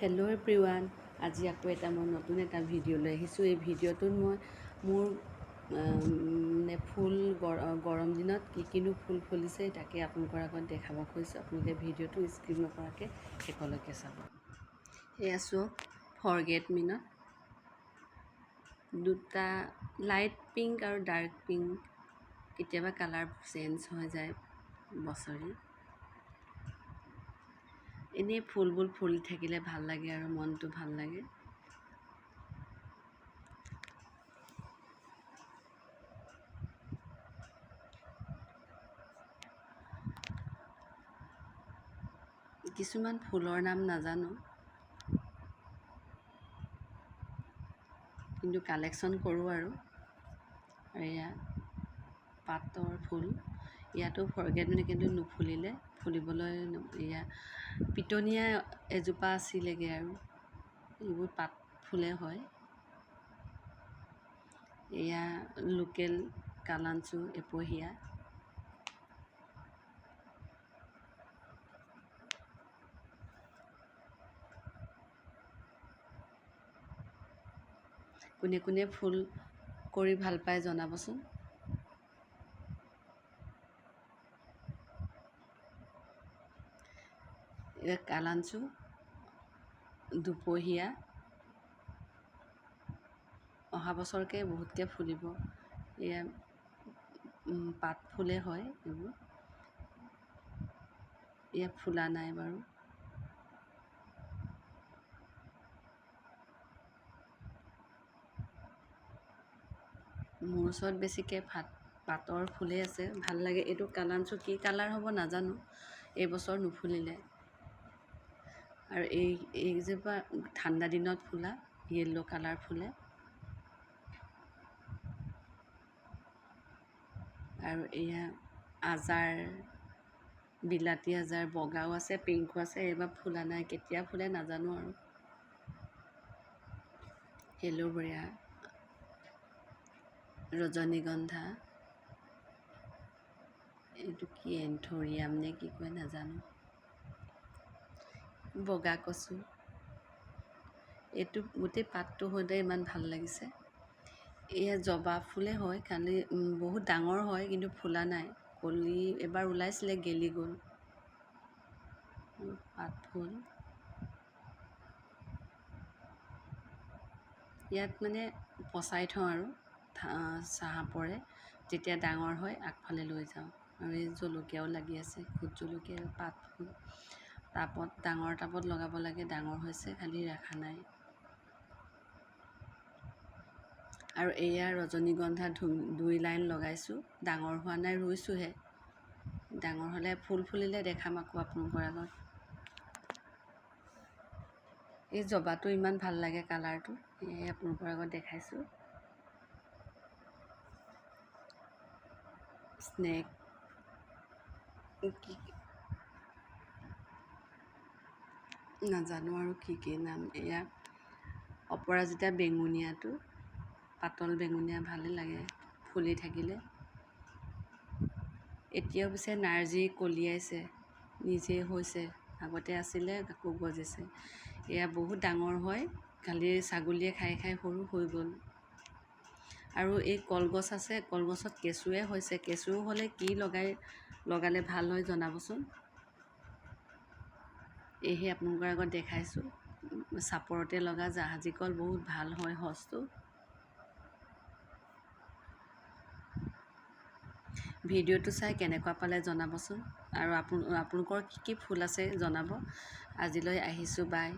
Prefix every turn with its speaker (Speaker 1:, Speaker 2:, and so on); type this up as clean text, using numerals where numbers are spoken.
Speaker 1: Hello' everyone, আজি আকৌ মই নতুন এটা ভিডিঅ' লৈ আহিছোঁ। এই ভিডিঅ'টোত মই মোৰ ফুল গৰম দিনত কিনো ফুল ফুলিছে তাকে আপোনালোকৰ আগত দেখাব খুজিছোঁ। আপোনালোকে ভিডিঅ'টো স্কিপ নকৰাকৈ শেষলৈকে চাব। এয়া চাওক, ফৰগেট মিনত দুটা লাইট পিংক আৰু ডাৰ্ক পিংক, কেতিয়াবা কালাৰ চেঞ্জ হৈ যায় বছৰি। এনেই ফুলবোৰ ফুলি থাকিলে ভাল লাগে আৰু মনটো ভাল লাগে। কিছুমান ফুলৰ নাম নাজানো, কিন্তু কালেকশ্যন কৰোঁ আৰু এয়া পাতৰ ফুল। ইয়াতো ফৰগেট মিট কিন্তু নুফুলিলে, ফুলিবলৈ এয়া পিটনীয়া এজোপা আছিলেগৈ আৰু এইবোৰ পাত ফুলে হয়। এয়া লোকেল কালাঞ্চু এপহিয়া। কোনে কোনে ফুল কৰি ভাল পায় জনাবচোন। এয়া কালাঞ্চু দুপহীয়া, অহা বছৰকৈ বহুতকৈ ফুলিব। এয়া পাত ফুলে হয় এইবোৰ, এয়া ফুলা নাই বাৰু। মোৰ ওচৰত বেছিকৈ পাতৰ ফুলেই আছে, ভাল লাগে। এইটো কালাঞ্চু কি কালাৰ হ'ব নাজানো, এইবছৰ নুফুলিলে। আৰু এইজোপা ঠাণ্ডা দিনত ফুলা য়েল্ল' কালাৰ ফুলে। আৰু এয়া আজাৰ, বিলাতী আজাৰ, বগাও আছে পিংকো আছে। এইবাৰ ফুলা নাই, কেতিয়া ফুলে নাজানো আৰু। এল'ভেৰা, ৰজনীগন্ধা, এইটো কি এন্থৰিয়াম নে কি কয় নাজানো, বগা কচু। এইটো গোটেই পাতটো হওঁতে ইমান ভাল লাগিছে। এয়া জবা ফুলে হয়, খালি বহুত ডাঙৰ হয় কিন্তু ফুলা নাই। কলি এবাৰ ওলাইছিলে, গেলি গ'ল। পাত ফুল ইয়াত মানে পচাই থওঁ আৰু ছাঁ পৰে, যেতিয়া ডাঙৰ হয় আগফালে লৈ যাওঁ। আৰু এই জলকীয়াও লাগি আছে, ভোট জলকীয়া, পাত ফুল। টাবত, ডাঙৰ টাবত লগাব লাগে, ডাঙৰ হৈছে, খালি ৰখা নাই। আৰু এয়া ৰজনীগন্ধা 2 লাইন লগাইছোঁ, ডাঙৰ হোৱা নাই, ৰুইছোঁহে। ডাঙৰ হ'লে ফুল ফুলিলে দেখাম আকৌ আপোনালোকৰ আগত। এই জবাটো ইমান ভাল লাগে কালাৰটো, সেয়ে আপোনালোকৰ আগত দেখাইছোঁ। স্নেক নাজানো আৰু কি নাম। এয়া অপৰাজিতা বেঙুনীয়াটো, পাতল বেঙুনীয়া, ভালেই লাগে ফুলি থাকিলে। এতিয়াও পিছে নাৰ্জী কলিয়াইছে, নিজে হৈছে। আগতে আছিলে, আকৌ গজিছে। এয়া বহুত ডাঙৰ হয়, খালি ছাগলীয়ে খাই খাই সৰু হৈ গ'ল। আৰু এই কলগছ আছে, কলগছত কেঁচুৱে হৈছে। কেঁচু হ'লে কি লগালে ভাল হয় জনাবচোন। এইহে আপোনালোকৰ আগত দেখাইছোঁ। চাপৰতে লগা জাহাজী কল বহুত ভাল হয় সঁচটো। ভিডিঅ'টো চাই কেনেকুৱা পালে জনাবচোন। আৰু আপোনালোকৰ কি ফুল আছে জনাব। আজিলৈ আহিছোঁ, বাই।